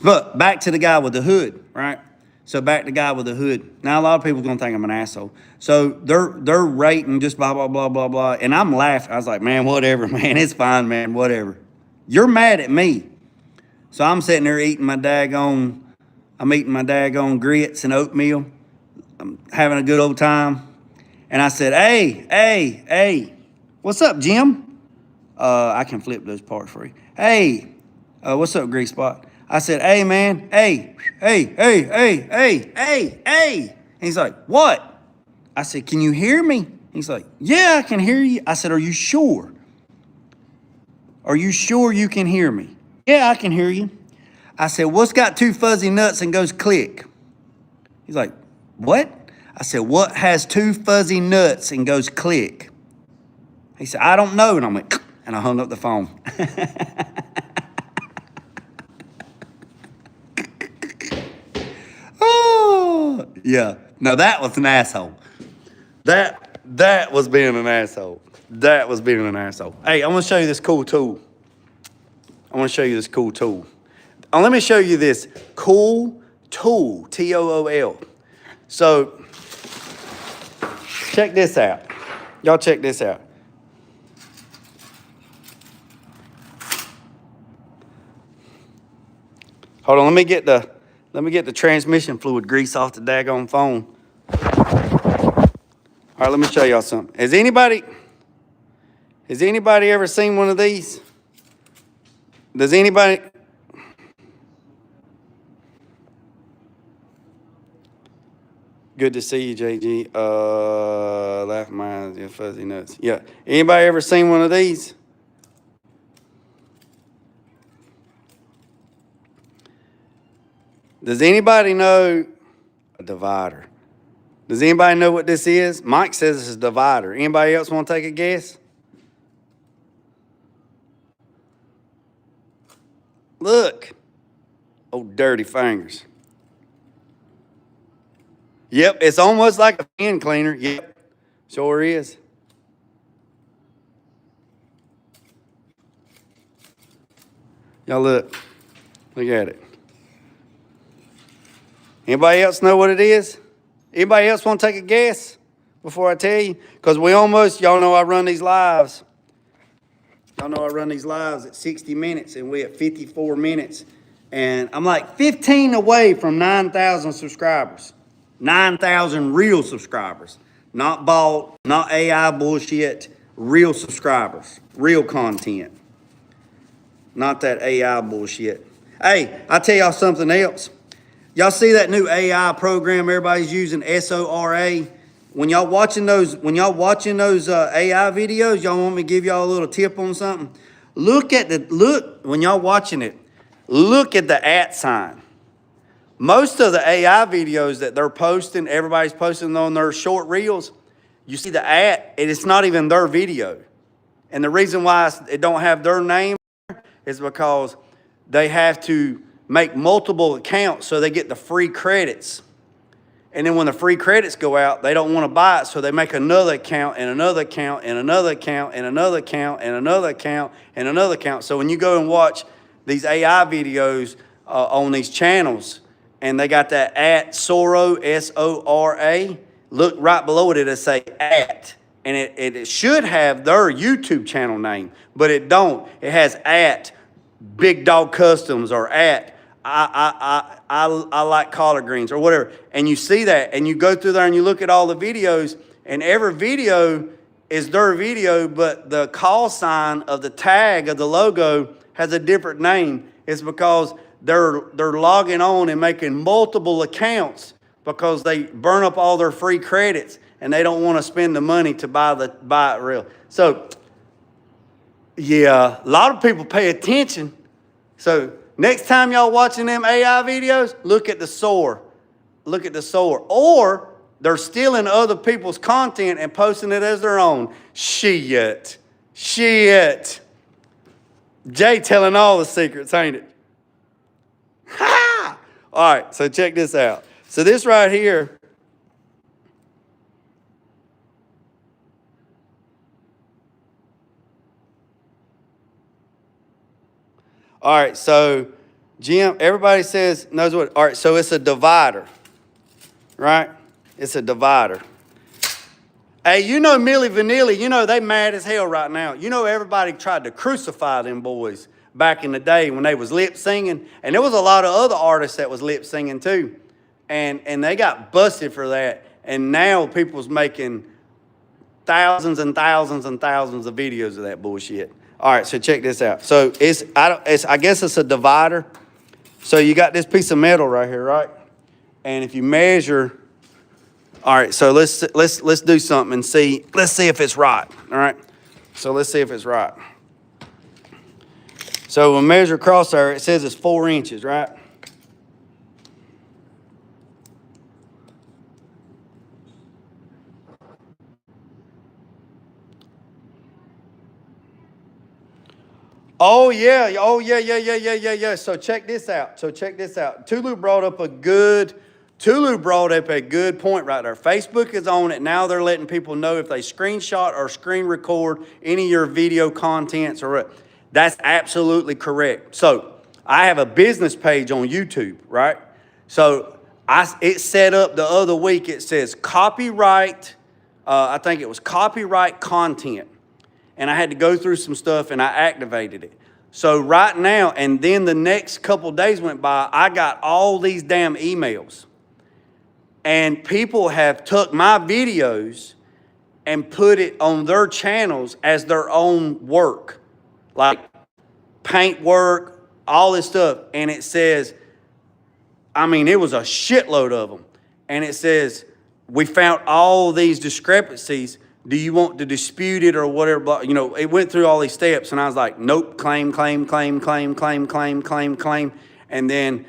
But back to the guy with the hood, right? So back to the guy with the hood. Now a lot of people are gonna think I'm an asshole. So they're rating just blah blah blah blah blah, and I'm laughing. I was like, man, whatever, man, it's fine, man, whatever. You're mad at me. So I'm sitting there eating my daggone grits and oatmeal. I'm having a good old time. And I said, hey, what's up, Jim? I can flip those parts for you. Hey, what's up, Grease Spot? I said, hey, man, hey. And he's like, what? I said, can you hear me? He's like, yeah, I can hear you. I said, are you sure? Are you sure you can hear me? Yeah, I can hear you. I said, what's got two fuzzy nuts and goes click? He's like, what? I said, what has two fuzzy nuts and goes click? He said, I don't know. And I'm like, and I hung up the phone. Oh, yeah. No, that was an asshole. That was being an asshole. That was being an asshole. Hey, I want to show you this cool tool. Let me show you this cool tool, Tool. So, check this out. Y'all check this out. Hold on, let me get the transmission fluid grease off the daggone phone. All right, let me show y'all something. Has anybody ever seen one of these? Does anybody? Good to see you, JG. Laugh my eyes, fuzzy nuts. Yeah. Anybody ever seen one of these? Does anybody know a divider? Does anybody know what this is? Mike says this is a divider. Anybody else want to take a guess? Look. Oh, dirty fingers. Yep, it's almost like a pen cleaner. Yep, sure is. Y'all look at it. Anybody else know what it is? Anybody else want to take a guess before I tell you? Because y'all know I run these lives. Y'all know I run these lives at 60 minutes and we're at 54 minutes. And I'm like 15 away from 9,000 subscribers. 9,000 real subscribers. Not bought, not AI bullshit, real subscribers, real content. Not that AI bullshit. Hey, I'll tell y'all something else. Y'all see that new AI program everybody's using, SORA? When y'all watching those AI videos, y'all want me to give y'all a little tip on something? When y'all watching it, look at the @ sign. Most of the AI videos that they're posting, everybody's posting on their short reels, you see the @ and it's not even their video. And the reason why it don't have their name is because they have to make multiple accounts so they get the free credits. And then when the free credits go out, they don't want to buy it, so they make another account and another account and another account and another account and another account and another account. So when you go and watch these AI videos on these channels, and they got that @ Soro, SORA, look right below it, it'll say @ and it should have their YouTube channel name, but it don't. It has @ Big Dog Customs or @ I like collard greens or whatever. And you see that and you go through there and you look at all the videos, and every video is their video, but the call sign of the tag of the logo has a different name. It's because they're logging on and making multiple accounts because they burn up all their free credits and they don't want to spend the money to buy it real. So, yeah, a lot of people pay attention. So next time y'all watching them AI videos, look at the SOAR. Look at the SOAR. Or they're stealing other people's content and posting it as their own. Shit. Jay telling all the secrets, ain't it? Ha! All right, so check this out. So this right here, all right, so Jim, everybody knows what, all right, so it's a divider, right? It's a divider. Hey, you know Milli Vanilli, you know they mad as hell right now. You know everybody tried to crucify them boys back in the day when they was lip singing, and there was a lot of other artists that was lip singing too, and they got busted for that, and now people's making thousands and thousands and thousands of videos of that bullshit. All right, so check this out. So I guess it's a divider. So you got this piece of metal right here, right? And if you measure, all right, so let's do something and see. Let's see if it's right. All right. So let's see if it's right. So when we measure across there, it says it's 4 inches, right? Oh yeah. So check this out. Tulu brought up a good point right there. Facebook is on it. Now they're letting people know if they screenshot or screen record any of your video contents or that's absolutely correct. So I have a business page on YouTube, right? So it set up the other week, it says copyright, I think it was copyright content. And I had to go through some stuff and I activated it. So right now, and then the next couple days went by, I got all these damn emails. And people have took my videos and put it on their channels as their own work. Like paint work, all this stuff. And it says, I mean, it was a shitload of them. And it says, we found all these discrepancies. Do you want to dispute it or whatever? You know, it went through all these steps, and I was like, nope, claim. And then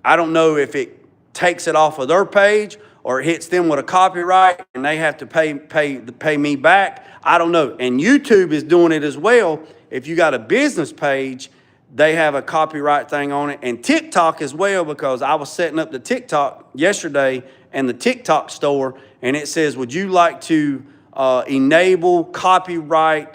I don't know if it takes it off of their page or it hits them with a copyright and they have to pay me back. I don't know. And YouTube is doing it as well. If you got a business page, they have a copyright thing on it. And TikTok as well, because I was setting up the TikTok yesterday and the TikTok store, and it says, would you like to enable copyright,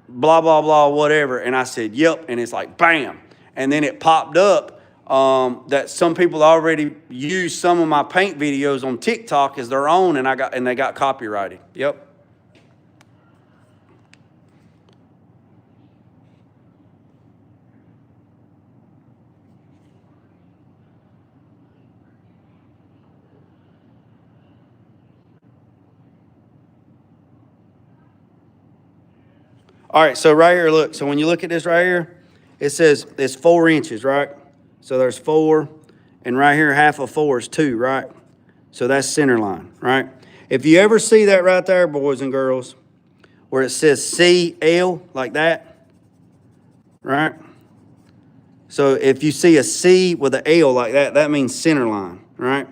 blah, blah, blah, whatever. And I said, yep. And it's like, bam. And then it popped up that some people already use some of my paint videos on TikTok as their own, and they got copyrighted. Yep. All right, so right here, look. So when you look at this right here, it says it's 4 inches, right? So there's 4, and right here, half of 4 is 2, right? So that's center line, right? If you ever see that right there, boys and girls, where it says CL, like that, right? So if you see a C with an L like that, that means center line, right?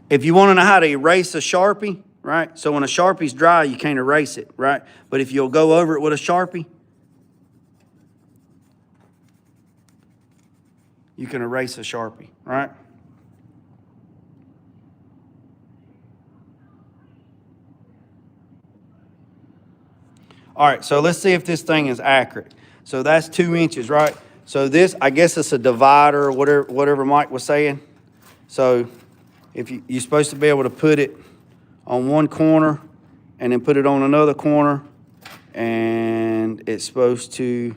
If you want to know how to erase a Sharpie, right? So when a Sharpie's dry, you can't erase it, right? But if you'll go over it with a Sharpie, you can erase a Sharpie, right? All right, so let's see if this thing is accurate. So that's 2 inches, right? So this, I guess it's a divider or whatever Mike was saying. So if you're supposed to be able to put it on one corner and then put it on another corner, and it's supposed to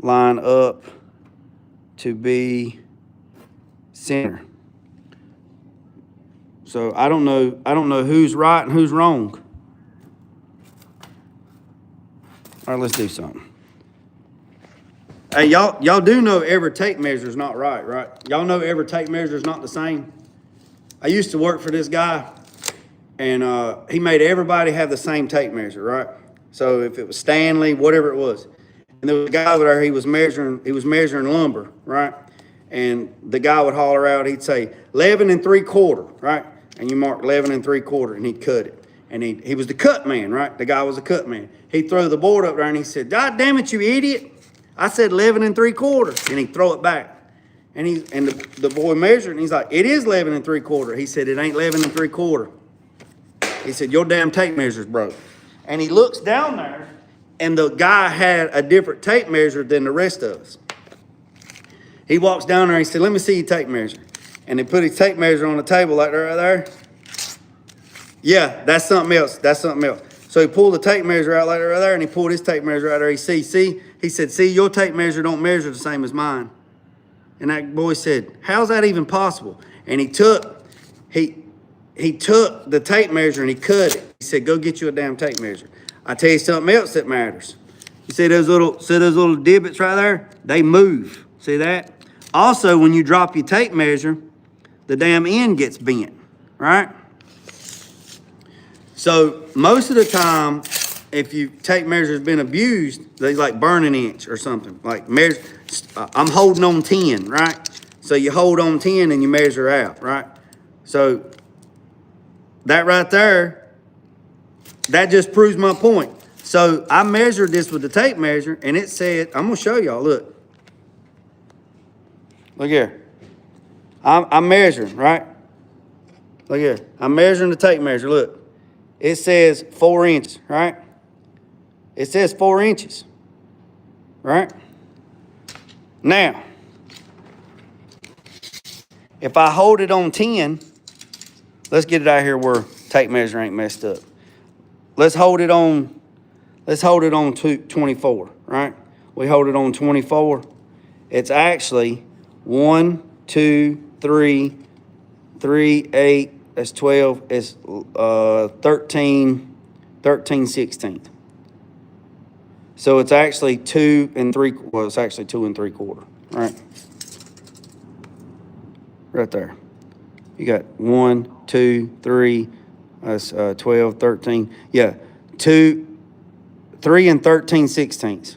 line up to be center. So I don't know who's right and who's wrong. All right, let's do something. Hey, y'all do know every tape measure is not right? Y'all know every tape measure is not the same. I used to work for this guy, and he made everybody have the same tape measure, right? So if it was Stanley, whatever it was, and there was a guy over there, he was measuring lumber, right? And the guy would holler out, he'd say 11 3/4, right? And you mark 11 3/4, and he'd cut it. And he was the cut man, right? The guy was a cut man. He'd throw the board up there, and he said, "God damn it, you idiot! I said 11 3/4," and he'd throw it back. And the boy measured, and he's like, "It is 11 3/4." He said, "It ain't 11 3/4." He said, "Your damn tape measure's broke." And he looks down there, and the guy had a different tape measure than the rest of us. He walks down there, and he said, "Let me see your tape measure." And he put his tape measure on the table like that right there. Yeah, that's something else. That's something else. So he pulled the tape measure out like that right there, and he pulled his tape measure out there. He said, "See, your tape measure don't measure the same as mine." And that boy said, "How's that even possible?" And he took the tape measure and he cut it. He said, "Go get you a damn tape measure." I tell you something else that matters. You see those little divots right there? They move. See that? Also, when you drop your tape measure, the damn end gets bent, right? So most of the time, if your tape measure has been abused, they like burn an inch or something. Like measure, I'm holding on 10, right? So you hold on 10 and you measure out, right? So that right there, that just proves my point. So I measured this with the tape measure, and it said, I'm gonna show y'all, look. Look here. I'm measuring, right? Look here. I'm measuring the tape measure, look. It says 4 inches, right? It says 4 inches, right? Now, if I hold it on 10, let's get it out here where tape measure ain't messed up. Let's hold it on 24, right? We hold it on 24. It's actually 1, 2, 3, 8, that's 12, it's 13 16th. So it's actually 2 3/4, it's actually 2 3/4, right? Right there. You got 1, 2, 3, that's 12, 13. Yeah, 3 13 16ths.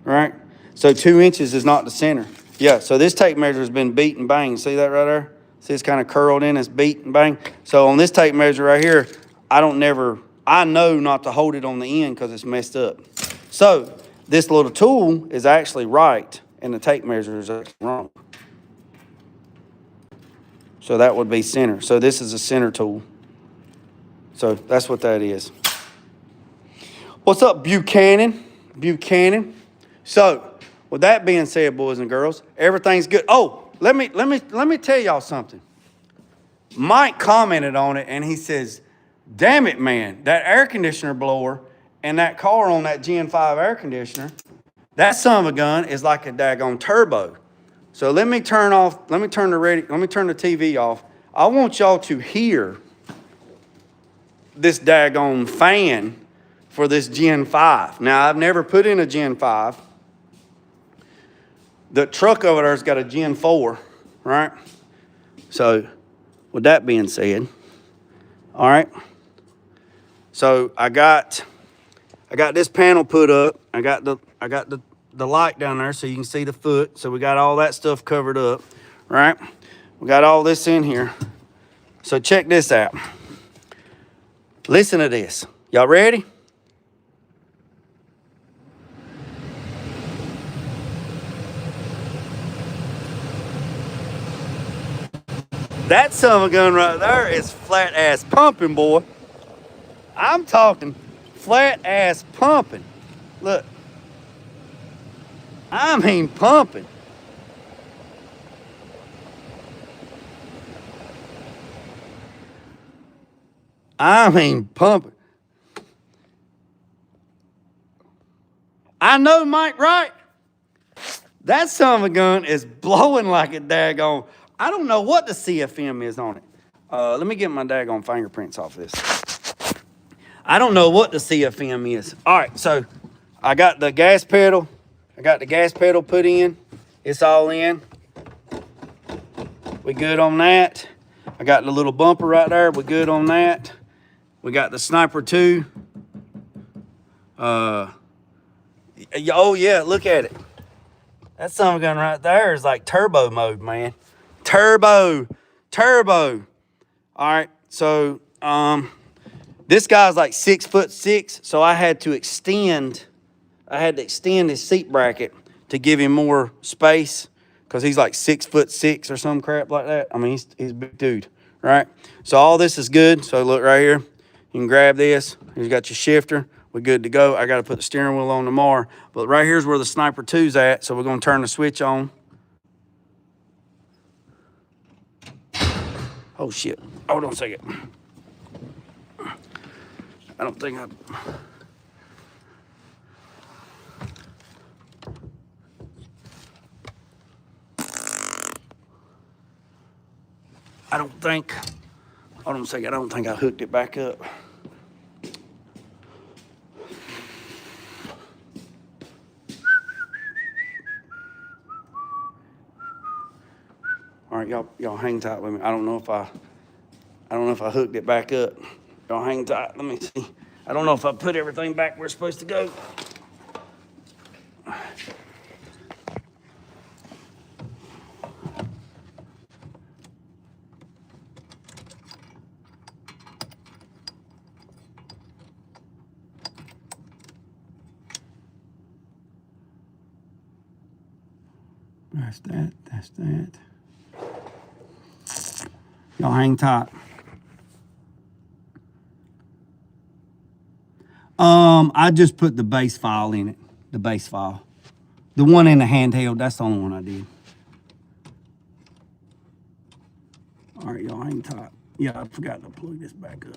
Right? So 2 inches is not the center. Yeah, so this tape measure has been beat and banged. See that right there? See, it's kind of curled in, it's beat and banged. So on this tape measure right here, I know not to hold it on the end because it's messed up. So this little tool is actually right, and the tape measure is actually wrong. So that would be center. So this is a center tool. So that's what that is. What's up, Buchanan? So with that being said, boys and girls, everything's good. Oh, let me tell y'all something. Mike commented on it, and he says, "Damn it, man, that air conditioner blower and that car on that Gen 5 air conditioner, that son of a gun is like a daggone turbo." So let me turn the TV off. I want y'all to hear this daggone fan for this Gen 5. Now, I've never put in a Gen 5. The truck over there's got a Gen 4, right? So with that being said, all right. So I got this panel put up. I got the light down there so you can see the foot. So we got all that stuff covered up, right? We got all this in here. So check this out. Listen to this. Y'all ready? That son of a gun right there is flat ass pumping, boy. I'm talking flat ass pumping. Look. I mean pumping. I mean pumping. I know, Mike, right? That son of a gun is blowing like a daggone. I don't know what the CFM is on it. Let me get my daggone fingerprints off this. I don't know what the CFM is. All right, so I got the gas pedal. I got the gas pedal put in. It's all in. We good on that. I got the little bumper right there. We good on that. We got the Sniper 2. Oh yeah, look at it. That son of a gun right there is like turbo mode, man. Turbo. All right, so this guy's like 6'6", so I had to extend his seat bracket to give him more space, because he's like 6'6" or some crap like that. I mean, he's a big dude, right? So all this is good. So look right here. You can grab this. You got your shifter. We're good to go. I got to put the steering wheel on tomorrow. But right here's where the Sniper 2's at. So we're going to turn the switch on. Oh, shit. Hold on a second. I don't think I hold on a second. I don't think I hooked it back up. All right, y'all hang tight with me. I don't know if I hooked it back up. Y'all hang tight. Let me see. I don't know if I put everything back where it's supposed to go. That's that. Y'all hang tight. I just put the base file in it. The base file. The one in the handheld, that's the only one I did. All right, y'all hang tight. Yeah, I forgot to plug this back up.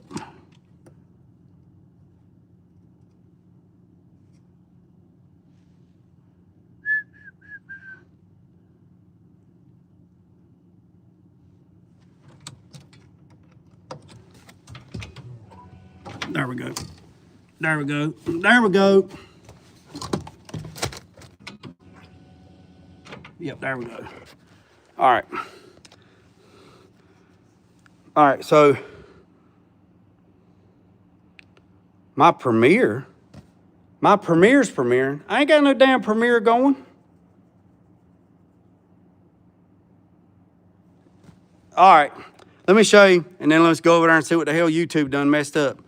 There we go. There we go. There we go. Yep, there we go. All right. All right, so my Premiere's premiering. I ain't got no damn Premiere going. All right, let me show you, and then let's go over there and see what the hell YouTube done messed up.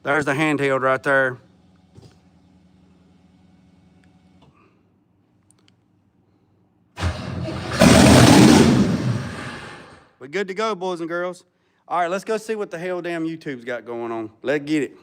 There's the handheld right there. We're good to go, boys and girls. All right, let's go see what the hell damn YouTube's got going on. Let's get it.